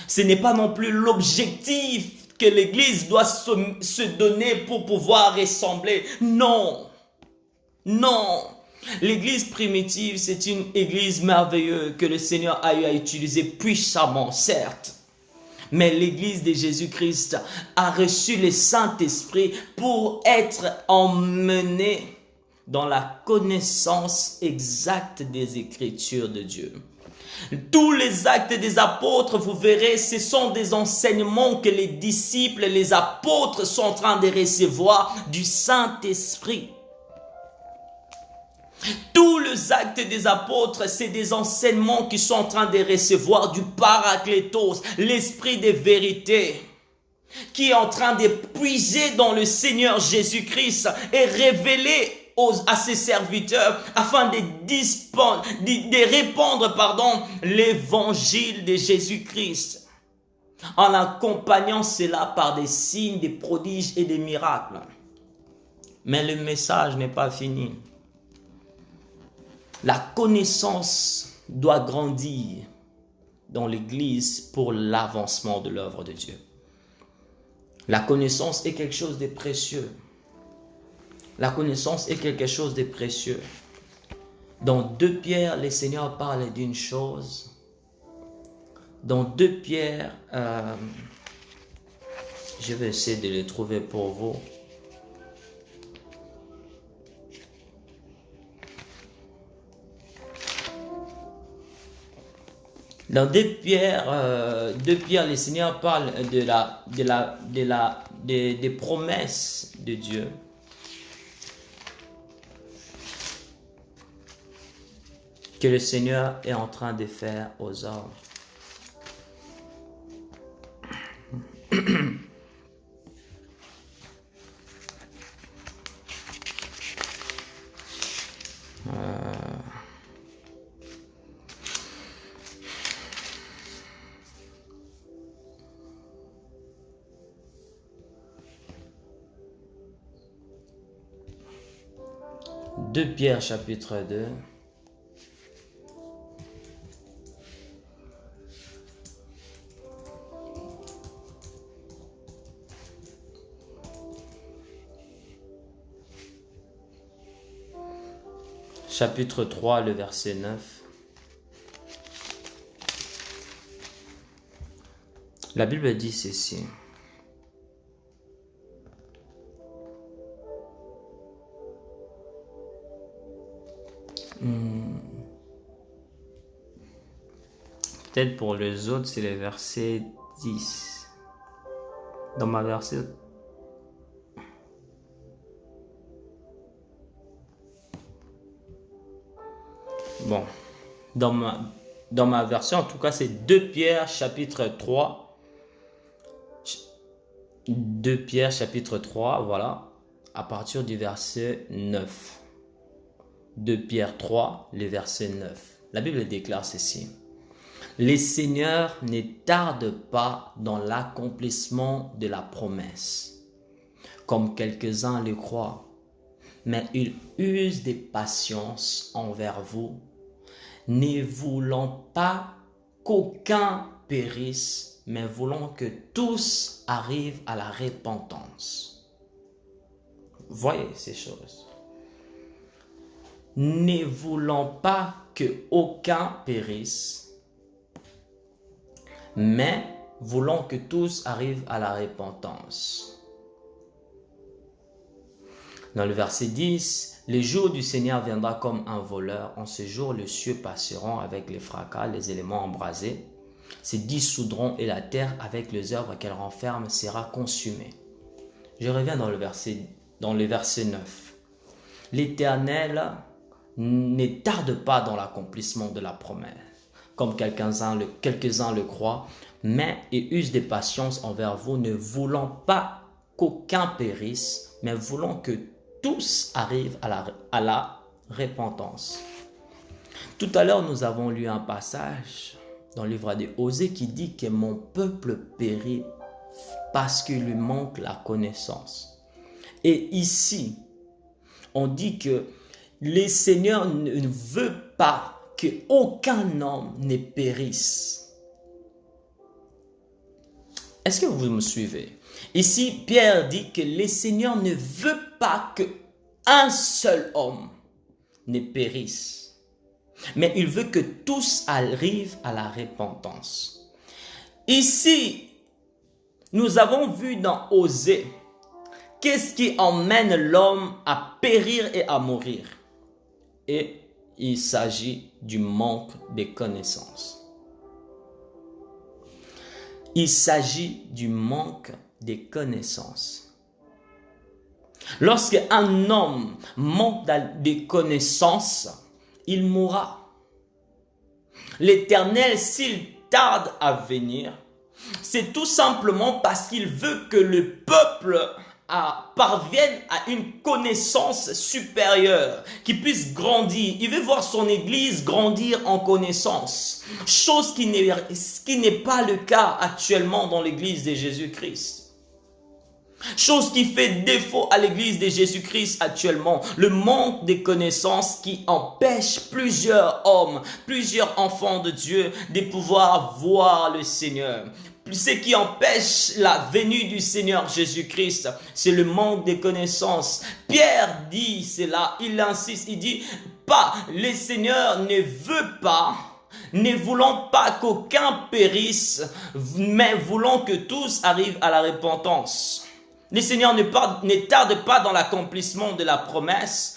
Ce n'est pas non plus l'objectif que l'église doit se donner pour pouvoir ressembler. Non. Non. L'église primitive, c'est une église merveilleuse que le Seigneur a eu à utiliser puissamment, certes. Mais l'église de Jésus-Christ a reçu le Saint-Esprit pour être emmenée dans la connaissance exacte des Écritures de Dieu. Tous les actes des apôtres, vous verrez, ce sont des enseignements que les disciples, les apôtres sont en train de recevoir du Saint-Esprit. Tous les actes des apôtres, c'est des enseignements qui sont en train de recevoir du Parakletos, l'esprit de vérité, qui est en train de puiser dans le Seigneur Jésus-Christ et révéler à ses serviteurs afin de répandre l'évangile de Jésus-Christ, en accompagnant cela par des signes, des prodiges et des miracles. Mais le message n'est pas fini. La connaissance doit grandir dans l'Église pour l'avancement de l'œuvre de Dieu. La connaissance est quelque chose de précieux. La connaissance est quelque chose de précieux. Dans 2 Pierre, le Seigneur parle d'une chose. Dans 2 Pierre, je vais essayer de le trouver pour vous. Dans 2 Pierre, le Seigneur parle des promesses de Dieu. Que le Seigneur est en train de faire aux hommes. Deux Pierre chapitre 2. Chapitre 3, le verset 9. La Bible dit ceci. Peut-être pour les autres, c'est le verset 10. Dans ma version. Bon. Dans ma version, en tout cas, c'est 2 Pierre chapitre 3. 2 Pierre chapitre 3, voilà. à partir du verset 9. 2 Pierre 3, le verset 9. La Bible déclare ceci. Les seigneurs ne tardent pas dans l'accomplissement de la promesse, comme quelques-uns le croient, mais ils usent de patience envers vous, ne voulant pas qu'aucun périsse, mais voulant que tous arrivent à la repentance. Voyez ces choses. Ne voulant pas qu'aucun périsse, mais voulant que tous arrivent à la repentance. Dans le verset 10, le jour du Seigneur viendra comme un voleur. En ce jour, les cieux passeront avec les fracas, les éléments embrasés se dissoudront et la terre avec les œuvres qu'elle renferme sera consumée. Je reviens dans le verset 9. L'Éternel ne tarde pas dans l'accomplissement de la promesse, comme quelques-uns le croient, mais il use de patience envers vous, ne voulant pas qu'aucun périsse, mais voulant que tous arrivent à la repentance. Tout à l'heure, nous avons lu un passage dans le livre de Osée qui dit que mon peuple périt parce qu'il lui manque la connaissance. Et ici, on dit que le Seigneur ne veut pas qu'aucun homme ne périsse. Est-ce que vous me suivez? Ici, Pierre dit que le Seigneur ne veut pas qu'un seul homme ne périsse, mais il veut que tous arrivent à la repentance. Ici, nous avons vu dans Osée, qu'est-ce qui emmène l'homme à périr et à mourir? Et il s'agit du manque de connaissances. Il s'agit du manque de connaissances. Lorsque un homme manque de connaissances, il mourra. L'Éternel, s'il tarde à venir, c'est tout simplement parce qu'il veut que le peuple parvienne à une connaissance supérieure, qui puisse grandir. Il veut voir son Église grandir en connaissance, chose qui n'est pas le cas actuellement dans l'Église de Jésus-Christ. Chose qui fait défaut à l'Église de Jésus-Christ actuellement, le manque de connaissances qui empêche plusieurs hommes, plusieurs enfants de Dieu de pouvoir voir le Seigneur. Ce qui empêche la venue du Seigneur Jésus-Christ, c'est le manque de connaissances. Pierre dit cela, il insiste, il dit pas, le Seigneur ne veut pas, ne voulant pas qu'aucun périsse, mais voulant que tous arrivent à la repentance. Le Seigneur ne tarde pas dans l'accomplissement de la promesse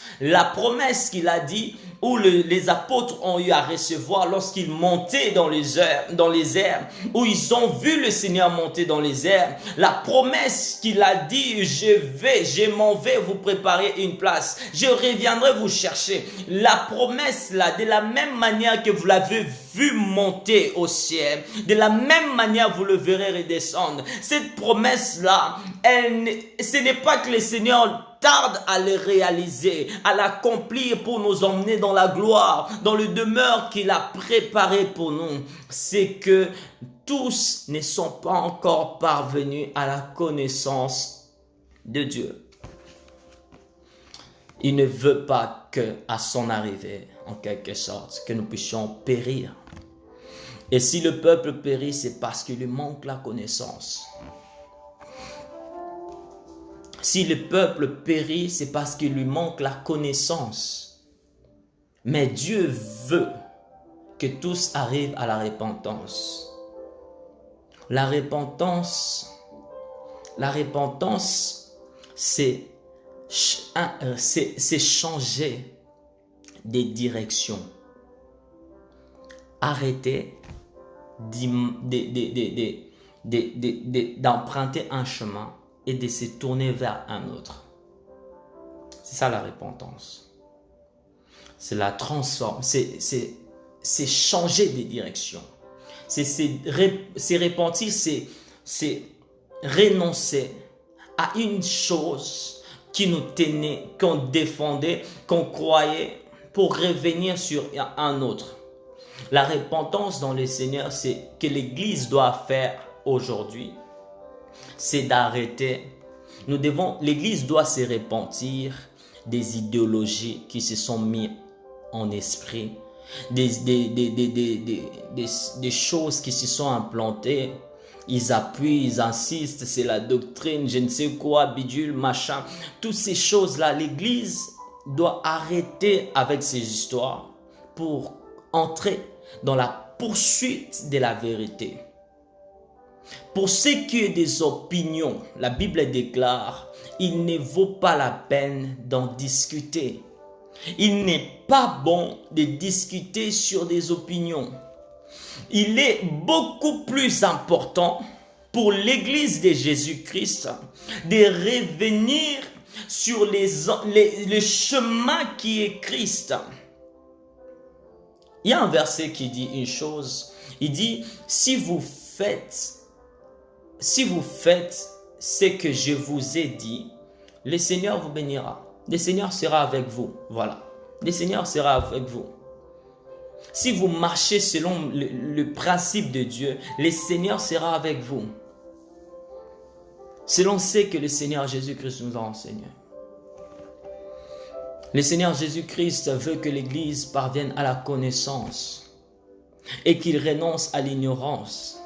qu'il a dit, où les apôtres ont eu à recevoir lorsqu'ils montaient dans les airs, où ils ont vu le Seigneur monter dans les airs. La promesse qu'il a dit, je m'en vais vous préparer une place, je reviendrai vous chercher. La promesse là, de la même manière que vous l'avez vu monter au ciel, de la même manière vous le verrez redescendre. Cette promesse là, ce n'est pas que le Seigneur tarde à le réaliser, à l'accomplir pour nous emmener dans la gloire, dans le demeure qu'il a préparé pour nous. C'est que tous ne sont pas encore parvenus à la connaissance de Dieu. Il ne veut pas qu'à son arrivée, en quelque sorte, que nous puissions périr. Et si le peuple périt, c'est parce qu'il lui manque la connaissance. Si le peuple périt, c'est parce qu'il lui manque la connaissance. Mais Dieu veut que tous arrivent à la repentance. La repentance, c'est changer de direction. Arrêter d'emprunter un chemin et de se tourner vers un autre. C'est ça la repentance. C'est la transforme, c'est changer de direction. C'est repentir, c'est renoncer à une chose qui nous tenait, qu'on défendait, qu'on croyait pour revenir sur un autre. La repentance dans le Seigneur, c'est que l'Église doit faire aujourd'hui, c'est d'arrêter. L'Église doit se repentir des idéologies qui se sont mises en esprit, des choses qui se sont implantées. Ils appuient, ils insistent, c'est la doctrine, je ne sais quoi, bidule, machin. Toutes ces choses-là, l'Église doit arrêter avec ces histoires pour entrer dans la poursuite de la vérité. Pour ce qui est des opinions, la Bible déclare, il ne vaut pas la peine d'en discuter. Il n'est pas bon de discuter sur des opinions. Il est beaucoup plus important pour l'Église de Jésus-Christ de revenir sur le chemin qui est Christ. Il y a un verset qui dit une chose. Il dit, si vous faites ce que je vous ai dit, le Seigneur vous bénira. Le Seigneur sera avec vous. Voilà. Le Seigneur sera avec vous. Si vous marchez selon le principe de Dieu, le Seigneur sera avec vous. Selon ce que le Seigneur Jésus-Christ nous a enseigné. Le Seigneur Jésus-Christ veut que l'Église parvienne à la connaissance et qu'il renonce à l'ignorance.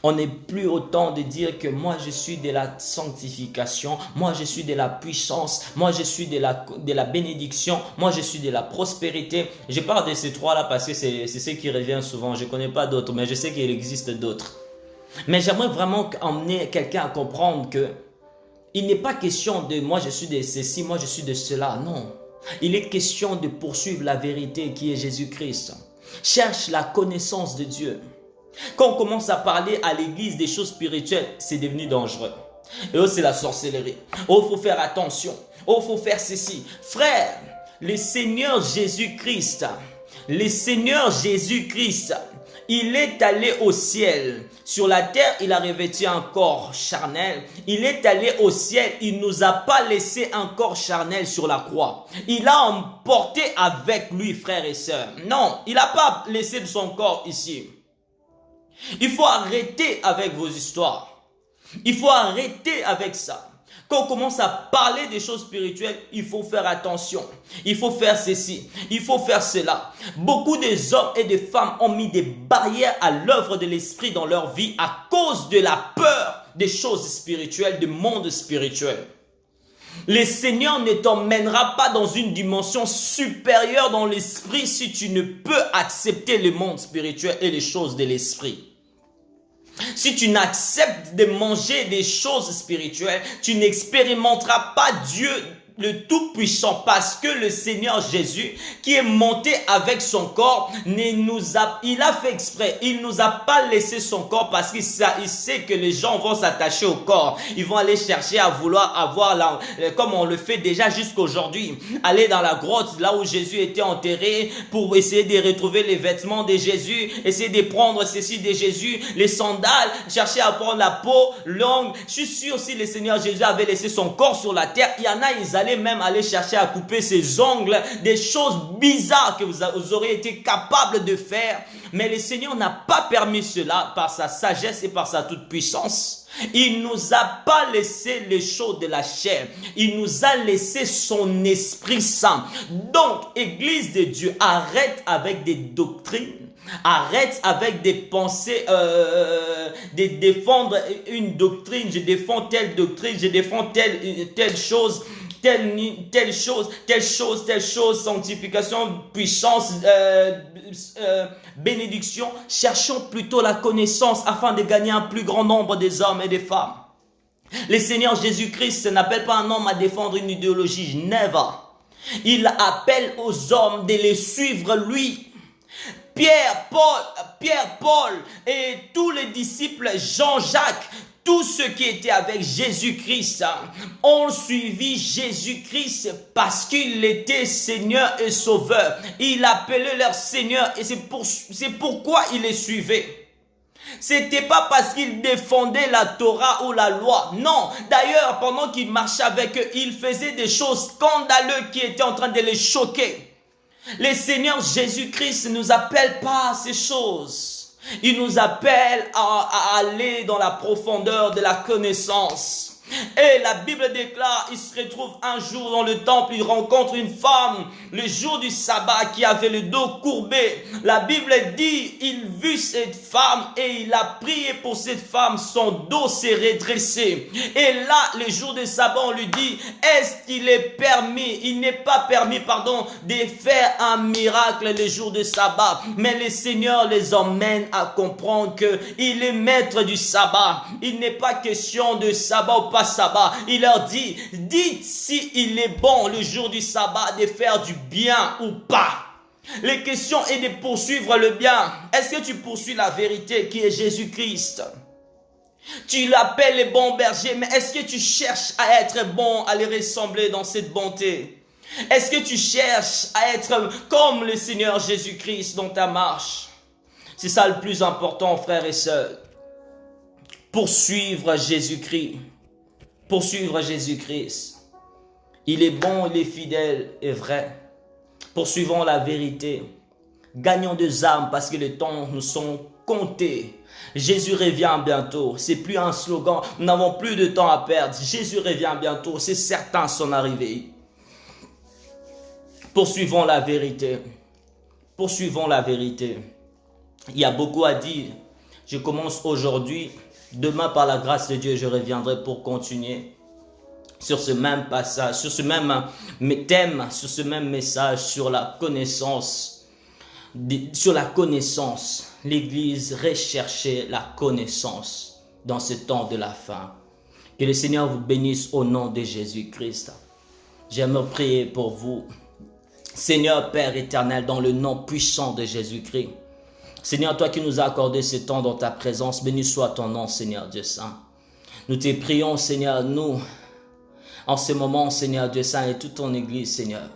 On n'est plus autant de dire que moi je suis de la sanctification, moi je suis de la puissance, moi je suis de la bénédiction, moi je suis de la prospérité. Je parle de ces trois-là parce que c'est ce qui revient souvent. Je ne connais pas d'autres, mais je sais qu'il existe d'autres. Mais j'aimerais vraiment emmener quelqu'un à comprendre que il n'est pas question de moi je suis de ceci, moi je suis de cela. Non, il est question de poursuivre la vérité qui est Jésus-Christ. Cherche la connaissance de Dieu. Quand on commence à parler à l'église des choses spirituelles, c'est devenu dangereux. Et oh, c'est la sorcellerie. Oh, il faut faire attention. Oh, il faut faire ceci. Frère, le Seigneur Jésus-Christ, il est allé au ciel. Sur la terre, il a revêtu un corps charnel. Il est allé au ciel. Il ne nous a pas laissé un corps charnel sur la croix. Il a emporté avec lui, frères et sœurs. Non, il n'a pas laissé son corps ici. Il faut arrêter avec vos histoires. Il faut arrêter avec ça. Quand on commence à parler des choses spirituelles, il faut faire attention. Il faut faire ceci. Il faut faire cela. Beaucoup des hommes et des femmes ont mis des barrières à l'œuvre de l'esprit dans leur vie à cause de la peur des choses spirituelles, du monde spirituel. Le Seigneur ne t'emmènera pas dans une dimension supérieure dans l'esprit si tu ne peux accepter le monde spirituel et les choses de l'esprit. Si tu n'acceptes de manger des choses spirituelles, tu n'expérimenteras pas Dieu le Tout-Puissant, parce que le Seigneur Jésus, qui est monté avec son corps, il a fait exprès, il nous a pas laissé son corps parce qu'il sait que les gens vont s'attacher au corps. Ils vont aller chercher à vouloir avoir, comme on le fait déjà jusqu'aujourd'hui, aller dans la grotte, là où Jésus était enterré, pour essayer de retrouver les vêtements de Jésus, essayer de prendre ceci de Jésus, les sandales, chercher à prendre la peau longue. Je suis sûr, si le Seigneur Jésus avait laissé son corps sur la terre, il y en a, ils allaient même aller chercher à couper ses ongles, des choses bizarres que vous auriez été capable de faire. Mais le Seigneur n'a pas permis cela par sa sagesse et par sa toute puissance. Il nous a pas laissé les choses de la chair. Il nous a laissé son Esprit Saint. Donc, Église de Dieu, arrête avec des doctrines. Arrête avec des pensées de défendre une doctrine. Je défends telle doctrine, je défends telle chose. Telle chose, sanctification, puissance, bénédiction. Cherchons plutôt la connaissance afin de gagner un plus grand nombre des hommes et des femmes. Le Seigneur Jésus-Christ n'appelle pas un homme à défendre une idéologie, never. Il appelle aux hommes de les suivre lui. Pierre, Paul et tous les disciples, Jean-Jacques, tous ceux qui étaient avec Jésus-Christ ont suivi Jésus-Christ parce qu'il était Seigneur et Sauveur. Il appelait leur Seigneur et c'est pourquoi ils les suivaient. C'était pas parce qu'il défendait la Torah ou la loi. Non. D'ailleurs, pendant qu'il marchait avec eux, il faisait des choses scandaleuses qui étaient en train de les choquer. Le Seigneur Jésus-Christ ne nous appelle pas à ces choses. Il nous appelle à aller dans la profondeur de la connaissance. Et la Bible déclare, il se retrouve un jour dans le temple, il rencontre une femme, le jour du sabbat, qui avait le dos courbé. La Bible dit, il vit cette femme et il a prié pour cette femme, son dos s'est redressé. Et là, le jour du sabbat, on lui dit, est-ce qu'il est permis, il n'est pas permis, de faire un miracle le jour du sabbat. Mais le Seigneur les emmène à comprendre qu'il est maître du sabbat. Il n'est pas question de sabbat ou pas sabbat. Il leur dit, dites si il est bon le jour du sabbat de faire du bien ou pas. La question est de poursuivre le bien. Est-ce que tu poursuis la vérité qui est Jésus-Christ? Tu l'appelles le bon berger, mais est-ce que tu cherches à être bon, à les ressembler dans cette bonté? Est-ce que tu cherches à être comme le Seigneur Jésus-Christ dans ta marche? C'est ça le plus important, frères et sœurs. Poursuivre Jésus-Christ. Poursuivre Jésus-Christ. Il est bon, il est fidèle et vrai. Poursuivons la vérité. Gagnons des âmes parce que les temps nous sont comptés. Jésus revient bientôt. C'est plus un slogan. Nous n'avons plus de temps à perdre. Jésus revient bientôt. C'est certain son arrivée. Poursuivons la vérité. Poursuivons la vérité. Il y a beaucoup à dire. Je commence aujourd'hui. Demain, par la grâce de Dieu, je reviendrai pour continuer sur ce même passage, sur ce même thème, sur ce même message, sur la connaissance. L'Église recherchait la connaissance dans ce temps de la fin. Que le Seigneur vous bénisse au nom de Jésus-Christ. J'aimerais prier pour vous. Seigneur Père éternel, dans le nom puissant de Jésus-Christ. Seigneur, toi qui nous as accordé ce temps dans ta présence, béni soit ton nom, Seigneur Dieu Saint. Nous te prions, Seigneur, nous, en ce moment, Seigneur Dieu Saint, et toute ton Église, Seigneur.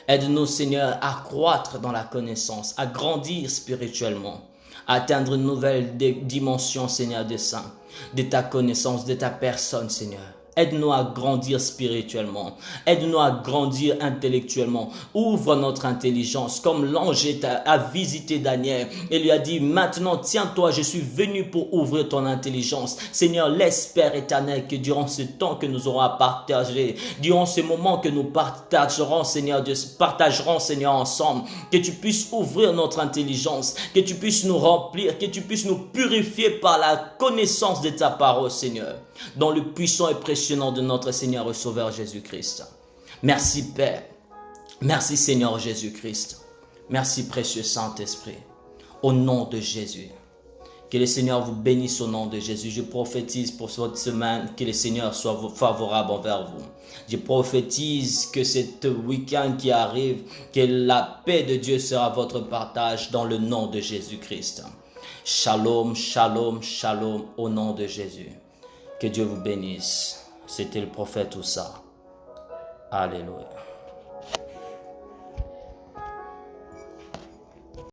Aide-nous, Seigneur, à croître dans la connaissance, à grandir spirituellement, à atteindre une nouvelle dimension, Seigneur Dieu Saint, de ta connaissance, de ta personne, Seigneur. Aide-nous à grandir spirituellement. Aide-nous à grandir intellectuellement. Ouvre notre intelligence comme l'ange a visité Daniel et lui a dit, maintenant tiens-toi, je suis venu pour ouvrir ton intelligence. Seigneur, laisse Père éternel que durant ce temps que nous aurons à partager, durant ce moment que nous partagerons, Seigneur, Seigneur, ensemble, que tu puisses ouvrir notre intelligence, que tu puisses nous remplir, que tu puisses nous purifier par la connaissance de ta parole, Seigneur, dans le puissant et précieux nom de notre Seigneur et Sauveur Jésus-Christ. Merci Père. Merci Seigneur Jésus-Christ. Merci précieux Saint-Esprit. Au nom de Jésus. Que le Seigneur vous bénisse au nom de Jésus. Je prophétise pour cette semaine que le Seigneur soit favorable envers vous. Je prophétise que cet week-end qui arrive, que la paix de Dieu sera votre partage dans le nom de Jésus-Christ. Shalom, shalom, shalom au nom de Jésus. Que Dieu vous bénisse. C'était le prophète Oussa. Alléluia.